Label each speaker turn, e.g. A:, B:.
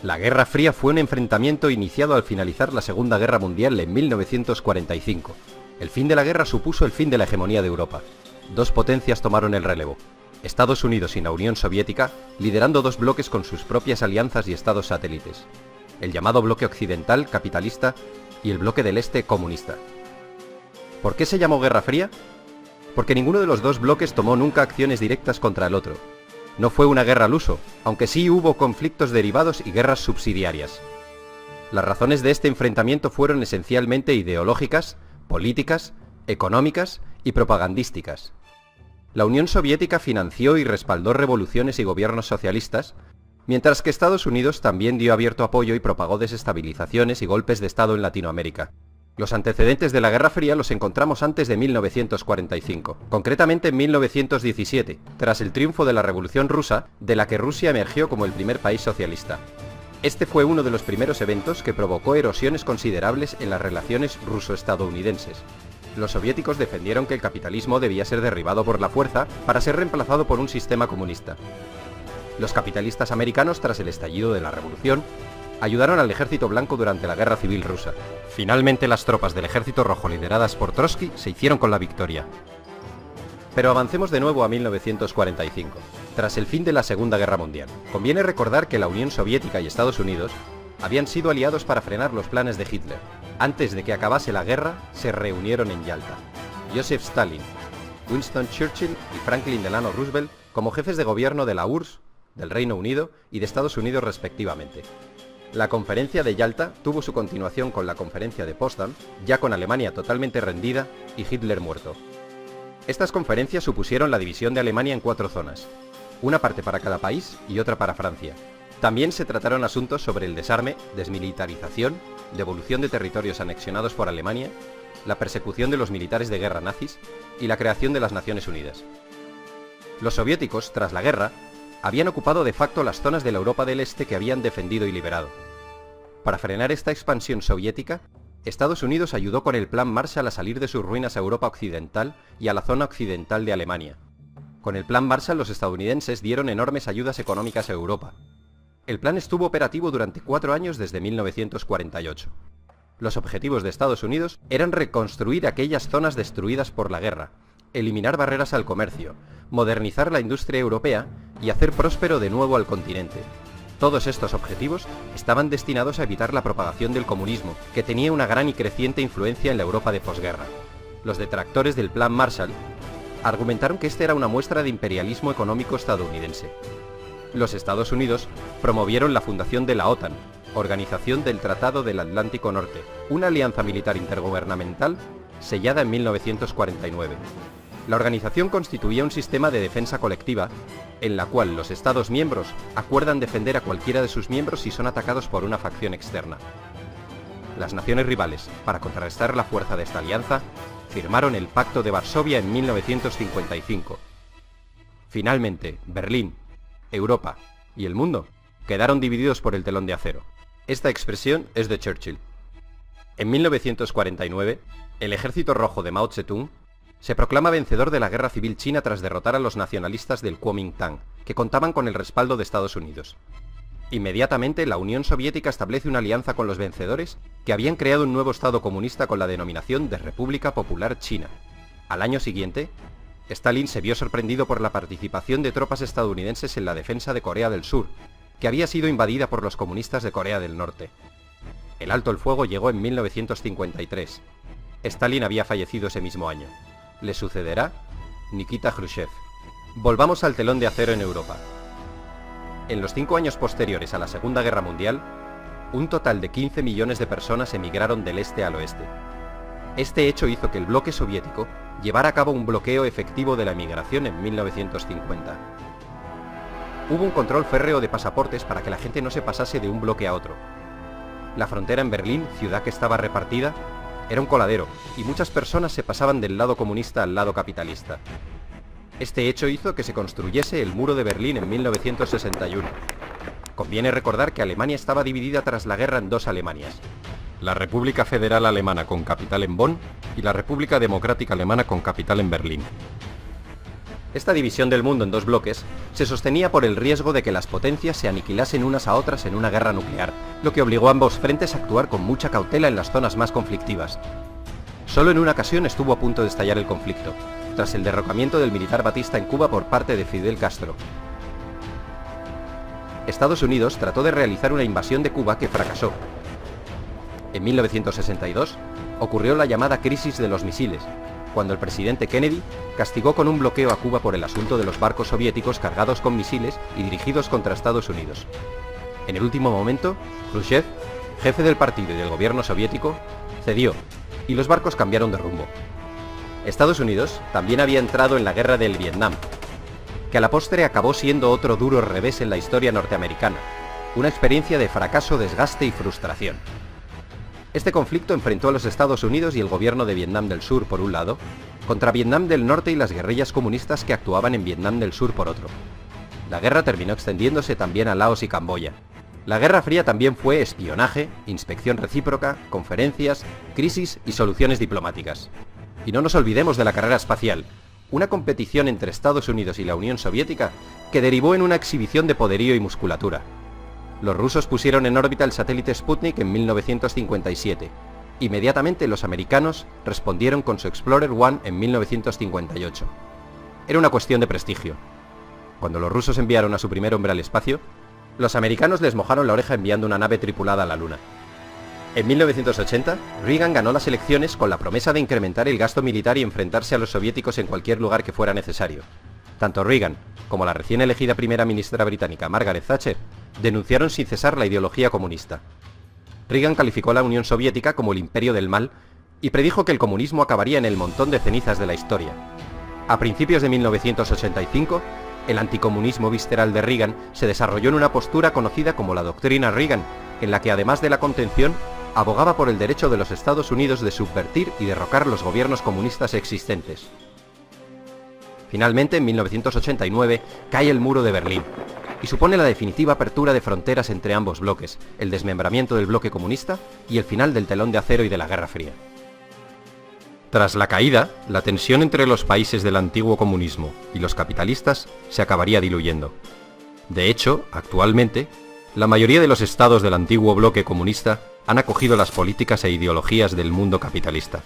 A: La Guerra Fría fue un enfrentamiento iniciado al finalizar la Segunda Guerra Mundial en 1945. El fin de la guerra supuso el fin de la hegemonía de Europa. Dos potencias tomaron el relevo: Estados Unidos y la Unión Soviética, liderando dos bloques con sus propias alianzas y estados satélites: el llamado bloque occidental capitalista y el bloque del este comunista. ¿Por qué se llamó Guerra Fría? Porque ninguno de los dos bloques tomó nunca acciones directas contra el otro. No fue una guerra al uso, aunque sí hubo conflictos derivados y guerras subsidiarias. Las razones de este enfrentamiento fueron esencialmente ideológicas, políticas, económicas y propagandísticas. La Unión Soviética financió y respaldó revoluciones y gobiernos socialistas, mientras que Estados Unidos también dio abierto apoyo y propagó desestabilizaciones y golpes de Estado en Latinoamérica. Los antecedentes de la Guerra Fría los encontramos antes de 1945, concretamente en 1917, tras el triunfo de la Revolución Rusa, de la que Rusia emergió como el primer país socialista. Este fue uno de los primeros eventos que provocó erosiones considerables en las relaciones ruso-estadounidenses. Los soviéticos defendieron que el capitalismo debía ser derribado por la fuerza para ser reemplazado por un sistema comunista. Los capitalistas americanos, tras el estallido de la Revolución, ayudaron al Ejército Blanco durante la Guerra Civil Rusa. Finalmente, las tropas del Ejército Rojo lideradas por Trotsky se hicieron con la victoria. Pero avancemos de nuevo a 1945, tras el fin de la Segunda Guerra Mundial. Conviene recordar que la Unión Soviética y Estados Unidos habían sido aliados para frenar los planes de Hitler. Antes de que acabase la guerra, se reunieron en Yalta. Joseph Stalin, Winston Churchill y Franklin Delano Roosevelt como jefes de gobierno de la URSS, del Reino Unido y de Estados Unidos respectivamente. La conferencia de Yalta tuvo su continuación con la conferencia de Potsdam, ya con Alemania totalmente rendida y Hitler muerto. Estas conferencias supusieron la división de Alemania en 4 zonas, una parte para cada país y otra para Francia. También se trataron asuntos sobre el desarme, desmilitarización, devolución de territorios anexionados por Alemania, la persecución de los militares de guerra nazis y la creación de las Naciones Unidas. Los soviéticos, tras la guerra, habían ocupado de facto las zonas de la Europa del Este que habían defendido y liberado. Para frenar esta expansión soviética, Estados Unidos ayudó con el Plan Marshall a salir de sus ruinas a Europa Occidental y a la zona occidental de Alemania. Con el Plan Marshall los estadounidenses dieron enormes ayudas económicas a Europa. El plan estuvo operativo durante 4 años desde 1948. Los objetivos de Estados Unidos eran reconstruir aquellas zonas destruidas por la guerra, eliminar barreras al comercio, modernizar la industria europea y hacer próspero de nuevo al continente. Todos estos objetivos estaban destinados a evitar la propagación del comunismo, que tenía una gran y creciente influencia en la Europa de posguerra. Los detractores del Plan Marshall argumentaron que este era una muestra de imperialismo económico estadounidense. Los Estados Unidos promovieron la fundación de la OTAN, Organización del Tratado del Atlántico Norte, una alianza militar intergubernamental sellada en 1949. La organización constituía un sistema de defensa colectiva, en la cual los Estados miembros acuerdan defender a cualquiera de sus miembros si son atacados por una facción externa. Las naciones rivales, para contrarrestar la fuerza de esta alianza, firmaron el Pacto de Varsovia en 1955. Finalmente, Berlín, Europa y el mundo quedaron divididos por el telón de acero. Esta expresión es de Churchill. En 1949, el Ejército Rojo de Mao Zedong se proclama vencedor de la Guerra Civil China tras derrotar a los nacionalistas del Kuomintang, que contaban con el respaldo de Estados Unidos. Inmediatamente, la Unión Soviética establece una alianza con los vencedores, que habían creado un nuevo Estado comunista con la denominación de República Popular China. Al año siguiente, Stalin se vio sorprendido por la participación de tropas estadounidenses en la defensa de Corea del Sur, que había sido invadida por los comunistas de Corea del Norte. El alto el fuego llegó en 1953. Stalin había fallecido ese mismo año. Le sucederá Nikita Khrushchev. Volvamos al telón de acero en Europa. En los 5 años posteriores a la Segunda Guerra Mundial, un total de 15 millones de personas emigraron del este al oeste. Este hecho hizo que el bloque soviético llevara a cabo un bloqueo efectivo de la emigración en 1950. Hubo un control férreo de pasaportes para que la gente no se pasase de un bloque a otro. La frontera en Berlín, ciudad que estaba repartida, era un coladero, y muchas personas se pasaban del lado comunista al lado capitalista. Este hecho hizo que se construyese el Muro de Berlín en 1961. Conviene recordar que Alemania estaba dividida tras la guerra en 2 Alemanias: la República Federal Alemana con capital en Bonn y la República Democrática Alemana con capital en Berlín. Esta división del mundo en dos bloques se sostenía por el riesgo de que las potencias se aniquilasen unas a otras en una guerra nuclear, lo que obligó a ambos frentes a actuar con mucha cautela en las zonas más conflictivas. Solo en una ocasión estuvo a punto de estallar el conflicto, tras el derrocamiento del militar Batista en Cuba por parte de Fidel Castro. Estados Unidos trató de realizar una invasión de Cuba que fracasó. En 1962 ocurrió la llamada crisis de los misiles, cuando el presidente Kennedy castigó con un bloqueo a Cuba por el asunto de los barcos soviéticos cargados con misiles y dirigidos contra Estados Unidos. En el último momento, Khrushchev, jefe del partido y del gobierno soviético, cedió, y los barcos cambiaron de rumbo. Estados Unidos también había entrado en la guerra del Vietnam, que a la postre acabó siendo otro duro revés en la historia norteamericana, una experiencia de fracaso, desgaste y frustración. Este conflicto enfrentó a los Estados Unidos y el gobierno de Vietnam del Sur por un lado, contra Vietnam del Norte y las guerrillas comunistas que actuaban en Vietnam del Sur por otro. La guerra terminó extendiéndose también a Laos y Camboya. La Guerra Fría también fue espionaje, inspección recíproca, conferencias, crisis y soluciones diplomáticas. Y no nos olvidemos de la carrera espacial, una competición entre Estados Unidos y la Unión Soviética que derivó en una exhibición de poderío y musculatura. Los rusos pusieron en órbita el satélite Sputnik en 1957. Inmediatamente los americanos respondieron con su Explorer 1 en 1958. Era una cuestión de prestigio. Cuando los rusos enviaron a su primer hombre al espacio, los americanos les mojaron la oreja enviando una nave tripulada a la Luna. En 1980, Reagan ganó las elecciones con la promesa de incrementar el gasto militar y enfrentarse a los soviéticos en cualquier lugar que fuera necesario. Tanto Reagan como la recién elegida primera ministra británica Margaret Thatcher denunciaron sin cesar la ideología comunista. Reagan calificó a la Unión Soviética como el imperio del mal y predijo que el comunismo acabaría en el montón de cenizas de la historia. A principios de 1985, el anticomunismo visceral de Reagan se desarrolló en una postura conocida como la doctrina Reagan, en la que además de la contención, abogaba por el derecho de los Estados Unidos de subvertir y derrocar los gobiernos comunistas existentes. Finalmente, en 1989, cae el muro de Berlín, y supone la definitiva apertura de fronteras entre ambos bloques, el desmembramiento del bloque comunista y el final del telón de acero y de la Guerra Fría. Tras la caída, la tensión entre los países del antiguo comunismo y los capitalistas se acabaría diluyendo. De hecho, actualmente, la mayoría de los estados del antiguo bloque comunista han acogido las políticas e ideologías del mundo capitalista.